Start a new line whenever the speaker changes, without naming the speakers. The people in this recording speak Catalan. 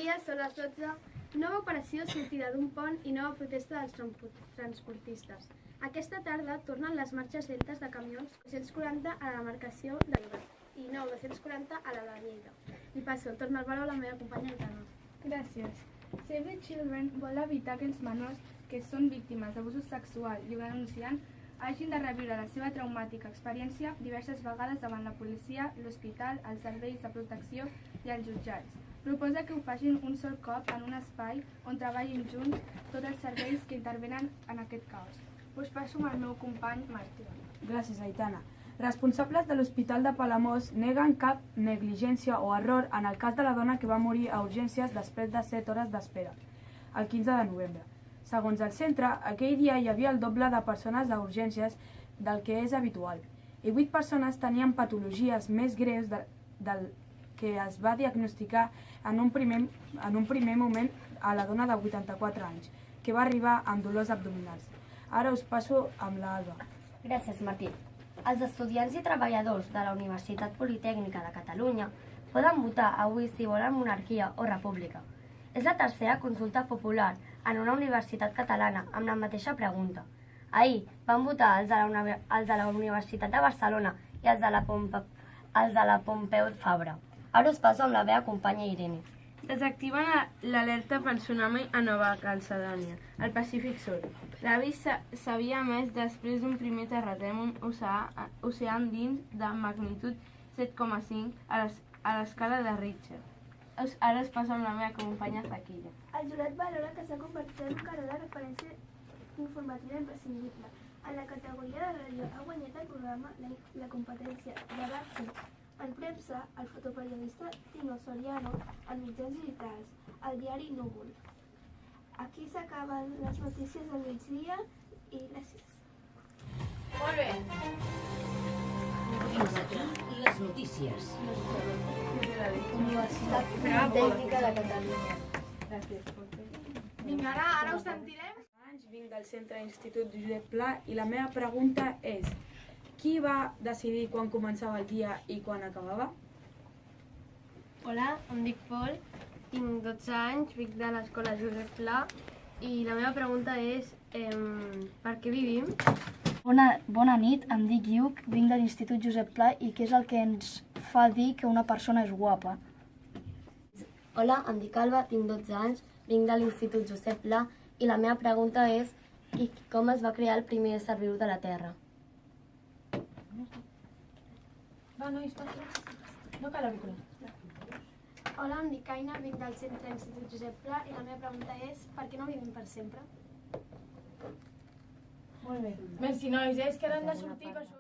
dia, són les 12. Nova operació sortida d'un pont i nova protesta dels transportistes. Aquesta tarda tornen les marxes lentes de camions, 240 a la demarcació de Llobregat i 240 a la de Lleida. I passo el torn al baló a la meva companya Aitana.
Gràcies. Save the Children vol evitar que els menors que són víctimes d'abusos sexuals i ho denuncien hagin de reviure la seva traumàtica experiència diverses vegades davant la policia, l'hospital, els serveis de protecció i els jutjats. Proposa que ho facin un sol cop en un espai on treballin junts tots els serveis que intervenen en aquest caos. Us passo amb el meu company Martí.
Gràcies, Aitana. Responsables de l'Hospital de Palamós neguen cap negligència o error en el cas de la dona que va morir a urgències després de 7 hores d'espera, el 15 de novembre. Segons el centre, aquell dia hi havia el doble de persones a urgències del que és habitual i 8 persones tenien patologies més greus del que es va diagnosticar en un primer moment a la dona de 84 anys, que va arribar amb dolors abdominals. Ara us passo amb l'Alba.
Gràcies, Martí. Els estudiants i treballadors de la Universitat Politècnica de Catalunya poden votar avui si volen monarquia o república. És la tercera consulta popular en una universitat catalana amb la mateixa pregunta. Ahir van votar els de la Universitat de Barcelona i els de la Pompeu Fabra. Ara us passo amb la meva companya Irene.
Desactiven l'alerta per tsunami a Nova Calcedònia, al Pacífic Sud. L'avís s'havia emès després d'un primer terratrèmol oceà dins de magnitud 7,5 a l'escala de Richter. Ara us passo amb la meva companya Zaquilla.
El jurat valora que s'ha convertit en un canal de referència informativa imprescindible. En la categoria de ràdio ha guanyat el programa la competència de Barça. En premsa, el fotoperiodista Tino Soriano, en mitjans digitals, el diari Núvol. Aquí s'acaben les notícies del migdia i gràcies.
Molt bé.
Fins aquí les notícies.
Universitat Politècnica de Catalunya.
Vinga, ara us sentirem.
Vinc del Centre Institut Josep Pla i la meva pregunta és: qui va decidir quan començava el dia i quan acabava?
Hola, em dic Pol, tinc 12 anys, vinc de l'escola Josep Pla i la meva pregunta és per què vivim?
Bona nit, em dic Lluc, vinc de l'Institut Josep Pla i què és el que ens fa dir que una persona és guapa?
Hola, em dic Alba, tinc 12 anys, vinc de l'Institut Josep Pla i la meva pregunta és com es va crear el primer ésser viu de la Terra?
No cal auricular.
Hola, em dic Aina, vinc del Centre Institut Josep Pla i la meva pregunta és per què no vivim per sempre?
Molt bé. Merci, nois, és que ara hem de sortir per això.